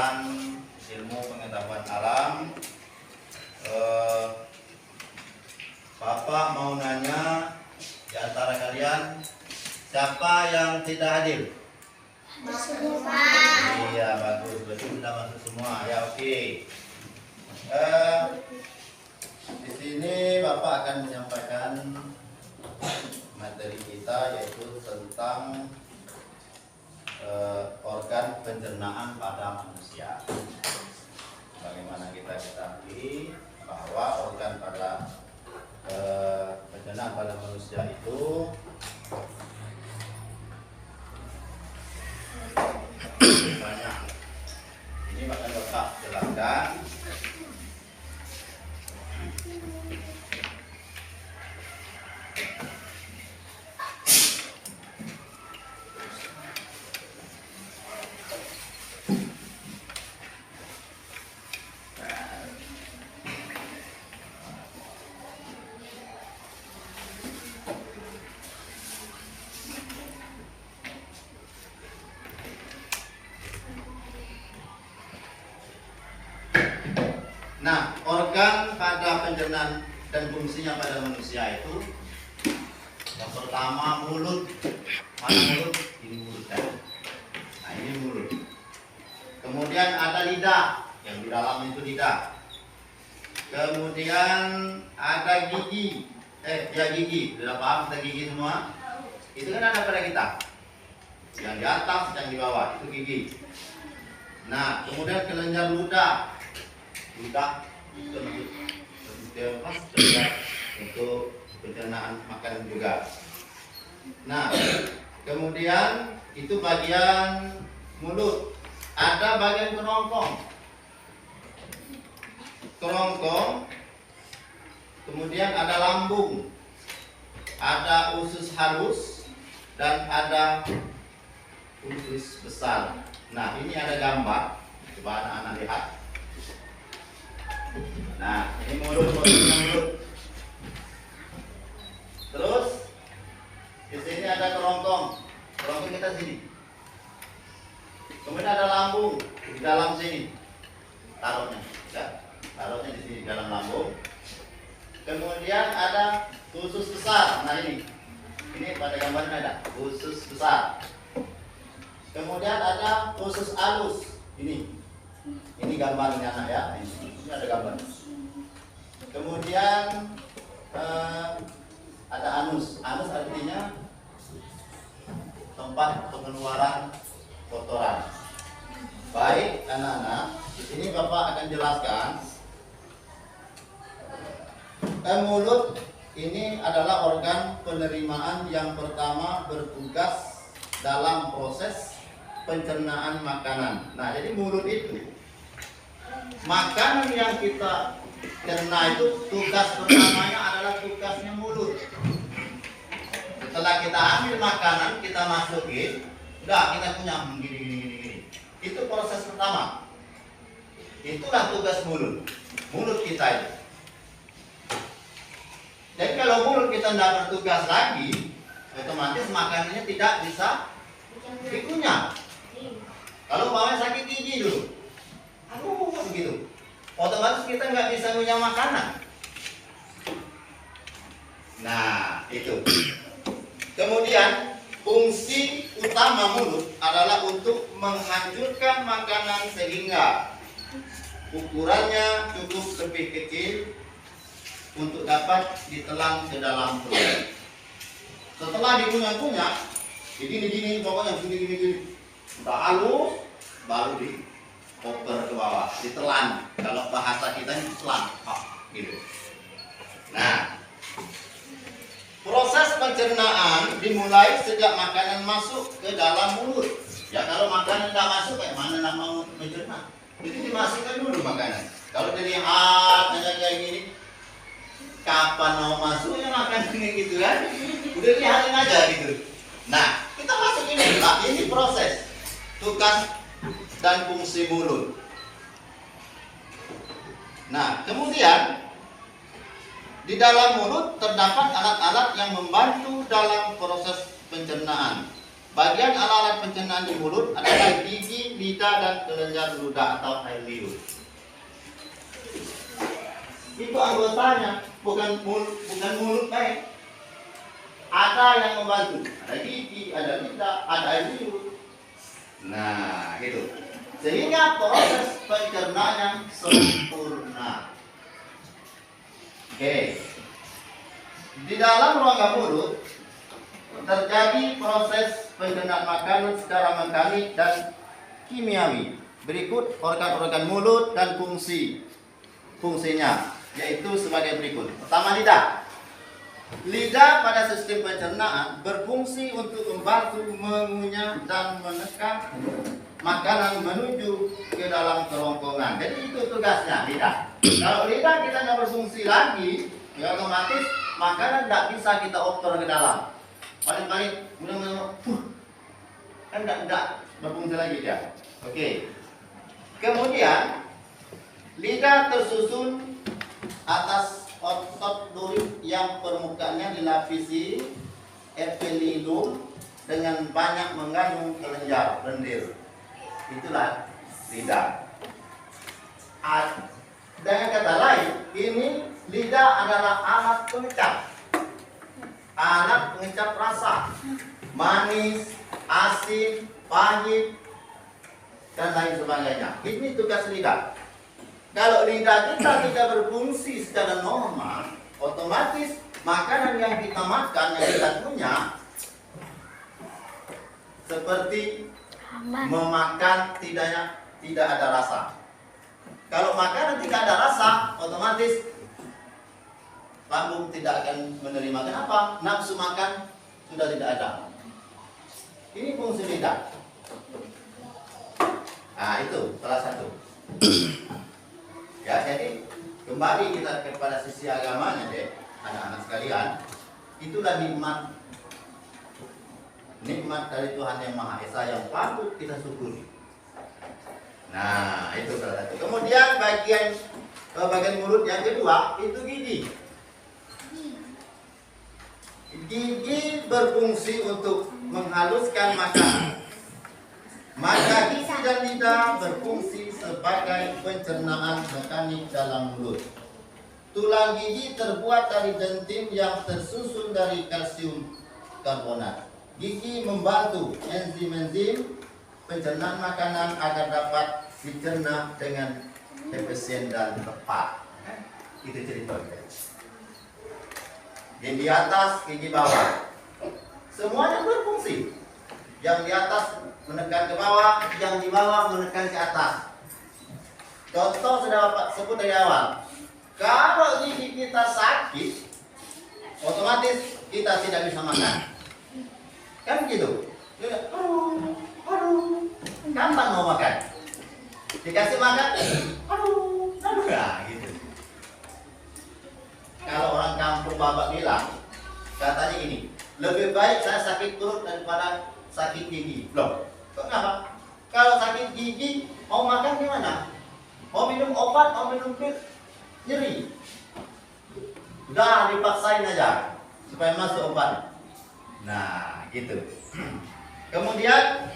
pelajaran ilmu pengetahuan alam. Bapak mau nanya, di antara kalian siapa yang tidak hadir? Iya, bagus, berarti sudah masuk semua. Ya, oke. Di sini Bapak akan menyampaikan materi kita, yaitu tentang organ pencernaan pada manusia. Bagaimana kita ketahui bahwa organ pada pencernaan pada manusia itu banyak. Ini akan Bapak jelaskan. Nah, organ pada pencernaan dan fungsinya pada manusia itu yang pertama mulut. Mana mulut? Ini mulut kan? Nah, ini mulut. Kemudian ada lidah, yang di dalam itu lidah. Kemudian ada gigi. Gigi. Sudah paham kita gigi semua? Itu kan ada pada kita. Yang di atas, yang di bawah, itu gigi. Nah, kemudian kelenjar ludah. Ludah itu untuk pencernaan makanan juga. Nah, kemudian itu bagian mulut. Ada bagian kerongkong. Kemudian ada lambung, ada usus halus, dan ada usus besar. Nah, ini ada gambar. Coba anak-anak lihat. Nah, ini mulut. Terus di sini ada kerongkong kita sini. Kemudian ada lambung di dalam sini. Taruhnya di sini di dalam lambung. Kemudian ada usus besar. Nah, ini pada gambarnya ada usus besar. Kemudian ada usus halus. Ini gambarnya anak ya. Ini ada gambar. Kemudian ada anus. Anus artinya tempat pengeluaran kotoran. Baik anak-anak, di sini Bapak akan jelaskan. Mulut ini adalah organ penerimaan yang pertama bertugas dalam proses pencernaan makanan. Nah, jadi mulut itu makanan yang kita cerna itu tugas pertamanya adalah tugasnya mulut. Setelah kita ambil makanan, kita masukin, kita punya gini. Itu proses pertama. Itulah tugas mulut. Mulut kita itu. Jadi kalau mulut kita tidak bertugas lagi, otomatis makanannya tidak bisa dikunyah. Kalau umpamanya sakit gigi dulu, begitu, otomatis kita nggak bisa ngunyah makanan. Nah, itu. Kemudian fungsi utama mulut adalah untuk menghancurkan makanan sehingga ukurannya cukup lebih kecil untuk dapat ditelan ke dalam perut. Setelah dikunyah-kunyah, gini, pokoknya gini. Udah halus, baru dikoper ke bawah, ditelan. Kalau bahasa kita ini telan, gitu. Nah, proses pencernaan dimulai sejak makanan masuk ke dalam mulut. Ya, kalau makanan tidak masuk, kayak mana nak mau mencerna? Itu dimasukkan dulu makanan. Kalau dilihat kayak gini, kapan mau masuknya makanan gitu kan? Udah lihatin aja gitu. Nah, kita masukin ini proses tugas dan fungsi mulut. Nah, kemudian di dalam mulut terdapat alat-alat yang membantu dalam proses pencernaan. Bagian alat-alat pencernaan di mulut adalah gigi, lidah, dan kelenjar ludah atau air liur. Itu anggotanya, bukan mulut baik. Ada yang membantu, ada gigi, ada lidah, ada air liur. Nah, gitu. Sehingga proses pencernaannya sempurna. Oke. Di dalam rongga mulut terjadi proses pencernaan makanan secara mekanik dan kimiawi. Berikut organ-organ mulut dan fungsinya, yaitu sebagai berikut. Pertama, lidah. Lidah pada sistem pencernaan berfungsi untuk membantu mengunyah dan menekan makanan menuju ke dalam kerongkongan. Jadi itu tugasnya lidah. Kalau lidah kita tidak berfungsi lagi, ya otomatis makanan tidak bisa kita oper ke dalam. Paling-paling kan tidak berfungsi lagi dia. Oke. Kemudian lidah tersusun atas otot duri yang permukaannya dilapisi epithelium dengan banyak mengandung kelenjar lendir. Itulah lidah. Dengan kata lain, ini lidah adalah alat pengecap. Alat pengecap rasa, manis, asin, pahit, dan lain sebagainya. Ini tugas lidah. Kalau lidah kita tidak berfungsi secara normal, otomatis makanan yang kita makan, yang kita punya, seperti memakan tidak ada rasa. Kalau makanan tidak ada rasa, otomatis lambung tidak akan menerima. Kenapa? Nafsu makan sudah tidak ada. Ini fungsi lidah. Nah, itu salah satu. Ya, jadi kembali kita kepada sisi agamanya deh, anak-anak sekalian. Itulah nikmat dari Tuhan Yang Maha Esa yang patut kita syukuri. Nah, itu salah satu. Kemudian bagian mulut yang kedua itu gigi. Gigi berfungsi untuk menghaluskan makanan. Maka gigi dan lidah berfungsi sebagai pencernaan mekanik dalam mulut. Tulang gigi terbuat dari dentin yang tersusun dari kalsium karbonat. Gigi membantu enzim-enzim pencernaan makanan agar dapat dicerna dengan efisien dan tepat. Itu ceritanya. Gigi di atas, gigi bawah, semuanya berfungsi. Yang di atas menekan ke bawah, yang di bawah menekan ke atas. Contoh sudah Bapak sebut dari awal. Kalau gigi kita sakit, otomatis kita tidak bisa makan. Kan gitu. Aduh, kapan mau makan? Dikasih makan, aduh, ya gitu. Kalau orang kampung Bapak bilang, katanya gini, lebih baik saya sakit perut daripada sakit gigi. Loh, kok kenapa? Kalau sakit gigi, mau makan gimana? Mau minum obat, mau minum pil, nyeri. Udah dipaksain aja supaya masuk obat. Nah, gitu. Kemudian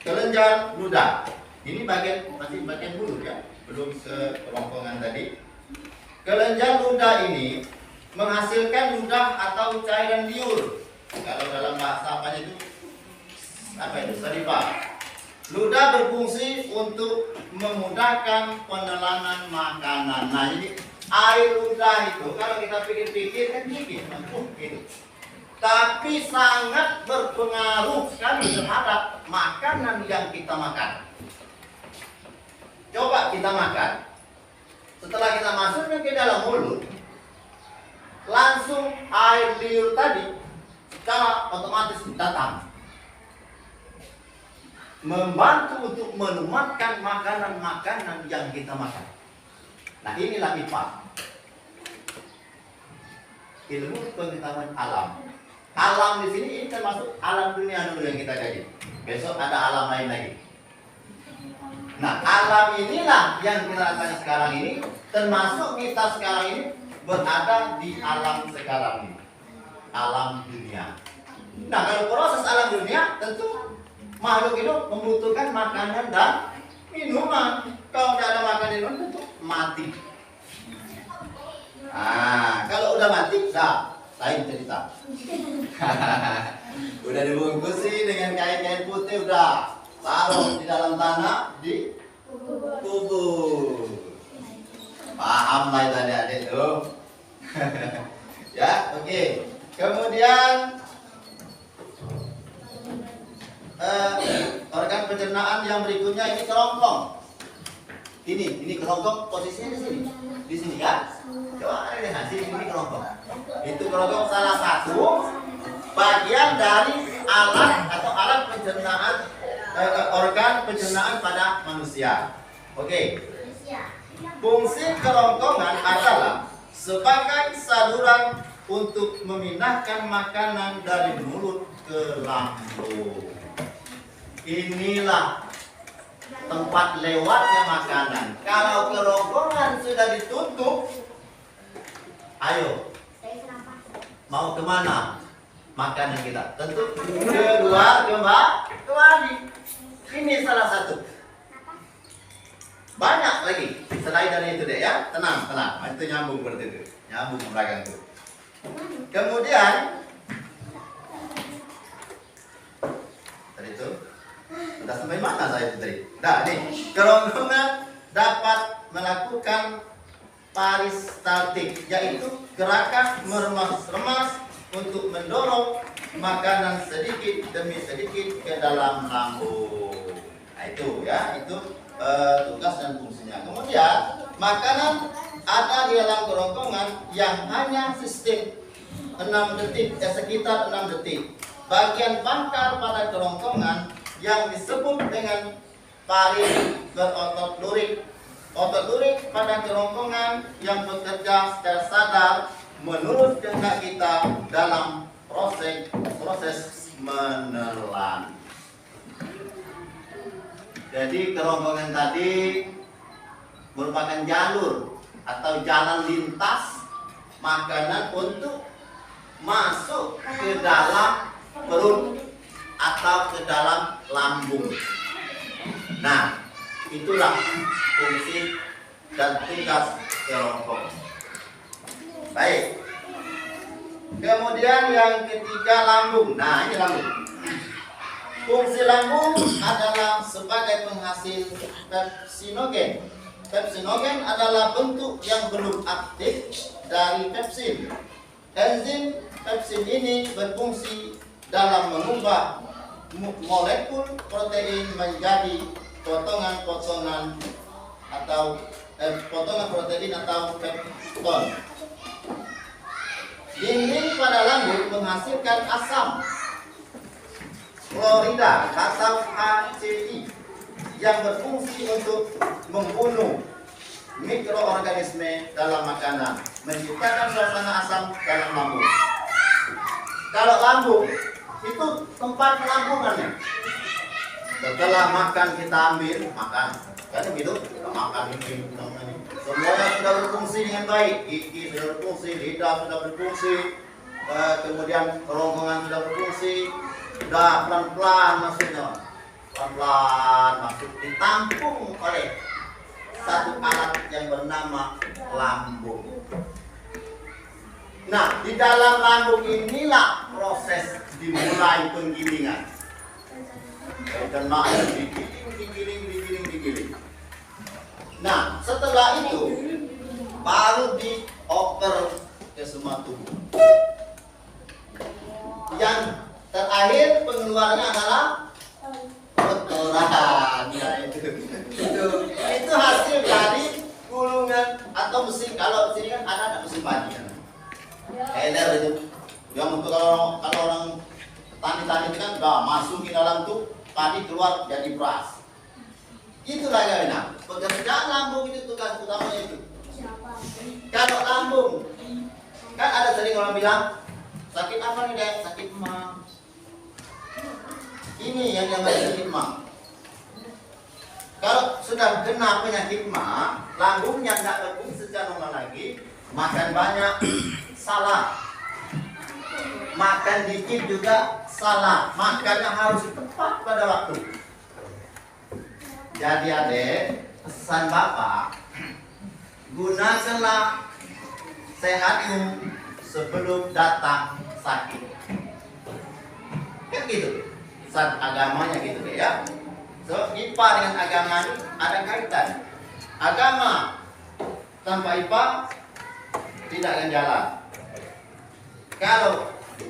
kelenjar ludah. Ini masih bagian mulut ya, belum ke kerongkongan tadi. Kelenjar ludah ini menghasilkan ludah atau cairan liur. Kalau dalam bahasa apa itu? Saliva. Ludah berfungsi untuk memudahkan penelangan makanan. Nah, jadi air ludah itu kalau kita pikir-pikir kan dikit, gitu. Tapi sangat berpengaruh sekali terhadap makanan yang kita makan. Coba kita makan. Setelah kita masukkan ke dalam mulut, langsung air liur tadi secara otomatis datang, membantu untuk melumatkan makanan-makanan yang kita makan. Nah, inilah IPA, ilmu pengetahuan alam. Alam di sini ini termasuk alam dunia dulu yang kita kaji. Besok ada alam lain lagi. Nah, alam inilah yang kita rasakan sekarang ini, termasuk kita sekarang ini berada di alam sekarang ini, alam dunia. Nah, kalau proses alam dunia tentu makhluk hidup membutuhkan makanan dan minuman. Kalau tidak ada makanan dan minuman tentu mati. Nah, kalau udah mati, dah lain cerita. Udah dibungkusi dengan kain-kain putih, udah taruh di dalam tanah, di kubur. Paham lah itu adik-adik tuh. Ya, oke. Kemudian organ pencernaan yang berikutnya ini kerongkong. Ini kerongkong posisinya di sini kan? Coba lihat sini, ini kerongkong. Itu kerongkong salah satu bagian dari alat atau alat pencernaan organ pencernaan pada manusia. Oke. Fungsi kerongkongan adalah sebagai saluran untuk memindahkan makanan dari mulut ke lambung. Inilah tempat lewatnya makanan. Kalau kerongkongan sudah ditutup, ayo, mau kemana makanan kita? Tentu keluar kembali. Ini salah satu. Banyak lagi selain dari itu deh ya. Tenang. Itu nyambung seperti itu. Nyambung ke belakang itu. Kemudian tadi itu sudah sampai mana saya tadi? Nah, nih kerongkongan dapat melakukan peristaltik, yaitu gerakan meremas-remas untuk mendorong makanan sedikit demi sedikit ke dalam lambung. Nah, itu ya, itu tugas dan fungsinya. Kemudian makanan ada di dalam kerongkongan yang hanya sistem 6 detik, sekitar 6 detik. Bagian pangkal pada kerongkongan yang disebut dengan paring berotot lurik. Otot lurik pada kerongkongan yang bekerja secara sadar menurut kehendak kita dalam proses menelan. Jadi kerongkongan tadi merupakan jalur atau jalan lintas makanan untuk masuk ke dalam perut atau ke dalam lambung. Nah, itulah fungsi dan tugas kerongkong. Baik. Kemudian yang ketiga lambung. Nah, ini lambung. Fungsi lambung adalah sebagai penghasil pepsinogen. Pepsinogen adalah bentuk yang belum aktif dari pepsin. Enzim pepsin ini berfungsi dalam mengubah molekul protein menjadi potongan-potongan atau potongan protein atau pepton. Dinding pada lambung menghasilkan asam klorida atau HCl yang berfungsi untuk membunuh mikroorganisme dalam makanan, menciptakan suasana asam dalam lambung. Kalau lambung itu tempat pelampungannya. Setelah makan kita ambil makan, kan begitu? Kita makan ini. Semuanya sudah berfungsi dengan baik. Gigi sudah berfungsi, lidah sudah berfungsi, kemudian kerongkongan sudah berfungsi. Sudah pelan-pelan masuknya, pelan-pelan masuk, ditampung oleh satu alat yang bernama lambung. Nah, di dalam lambung inilah proses dimulai penggilingan. Karena digiling. Nah, setelah itu baru dioper ke semua tubuh. Yang terakhir pengeluarannya adalah kotoran. Ya, itu hasil dari gulungan atau mesin. Kalau di sini kan ada mesin padi kan. Header itu. Yang untuk kalau orang tani-tani itu kan udah masuk ke dalam tuh padi keluar jadi beras. Itulah yang enak. Pekerjaan lambung itu tugas utamanya itu. Kalau lambung kan ada sering orang bilang sakit apa nih dek? Sakit mah. Ini yang namanya sakit mah. Kalau sudah kena penyakit mah, lambungnya tidak berfungsi secara normal lagi, makan banyak, salah. makan dikit juga salah. Makannya harus tepat pada waktu. Jadi adik, pesan Bapak, gunakanlah sehatmu sebelum datang sakit. Kan gitu. Pesan agamanya gitu deh ya. So, IPA dengan agama ini ada kaitan. Agama tanpa IPA tidak akan jalan. Kalau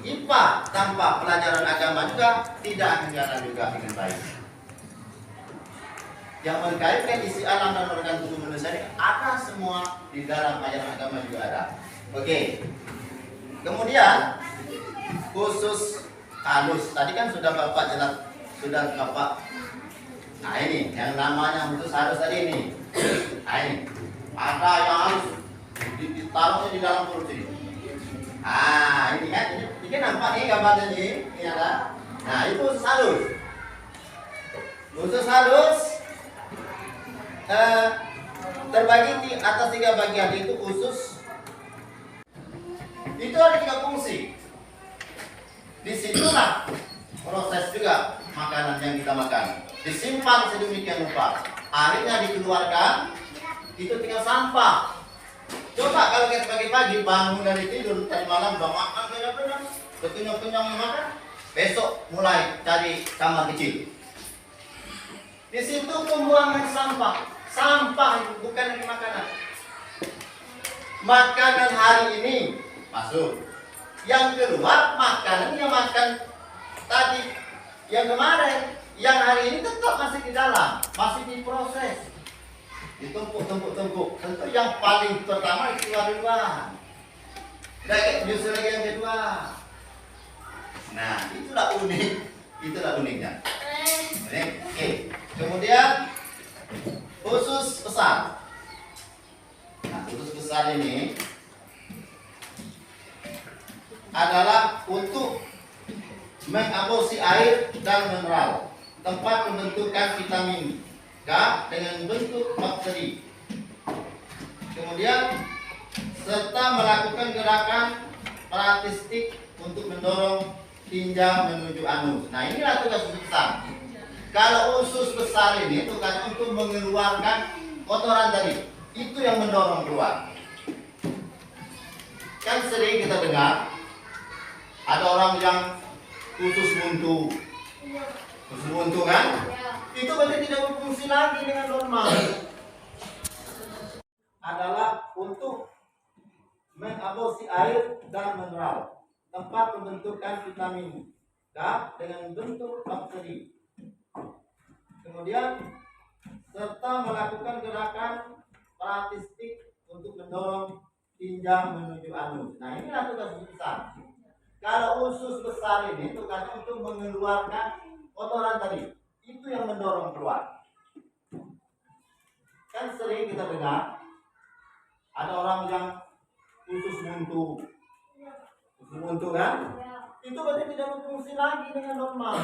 IPA tanpa pelajaran agama juga tidak akan jalan juga dengan baik. Yang mengkaitkan isi alam dan organ tubuh manusia ini ada semua di dalam ajaran agama juga ada. Oke. Kemudian khusus halus. Tadi kan sudah Bapak jelas, sudah Bapak. Nah ini yang namanya khusus halus tadi ini. Nah ini ada yang harus ditaruhnya di dalam perut ini. Ah ini kan, ini nampak nih gambarnya ini ada. Nah itu khusus halus. Khusus halus terbagi di atas 3 bagian, itu khusus. Itu ada 3 fungsi. Disitulah proses juga makanan yang kita makan. Disimpan sedemikian rupa, akhirnya dikeluarkan, itu tinggal sampah. Coba kalau kita pagi-pagi bangun dari tidur tadi malam udah makan kenyang makan, besok mulai cari kamar kecil. Di situ pembuangan sampah. Sampah itu bukan lagi makanan. Makanan hari ini masuk. Yang keluar makanan yang makan tadi, yang kemarin, yang hari ini tetap masih di dalam, masih diproses, ditumpuk. Tentu yang paling pertama keluar duluan. Justru lagi yang kedua. Nah, itulah uniknya. Oke. Kemudian usus besar. Nah, usus besar ini adalah untuk mengaborsi air dan mineral, tempat pembentukan vitamin K dengan bentuk bakteri. Kemudian serta melakukan gerakan paratistik untuk mendorong tinja menuju anus. Nah, inilah tugas usus besar. Kalau usus besar ini tugasnya untuk mengeluarkan kotoran tadi, itu yang mendorong keluar. Kan sering kita dengar ada orang yang usus buntu kan? Itu berarti tidak berfungsi lagi dengan normal. Adalah untuk mengaborsi air dan mineral, tempat pembentukan vitamin K dengan bentuk bakteri. Kemudian serta melakukan gerakan paratistik untuk mendorong tinja menuju anus. Nah, inilah tugas usus besar. Kalau usus besar ini tugasnya untuk mengeluarkan kotoran tadi, itu yang mendorong keluar. Kan sering kita dengar ada orang yang usus buntu kan? Itu berarti tidak berfungsi lagi dengan normal.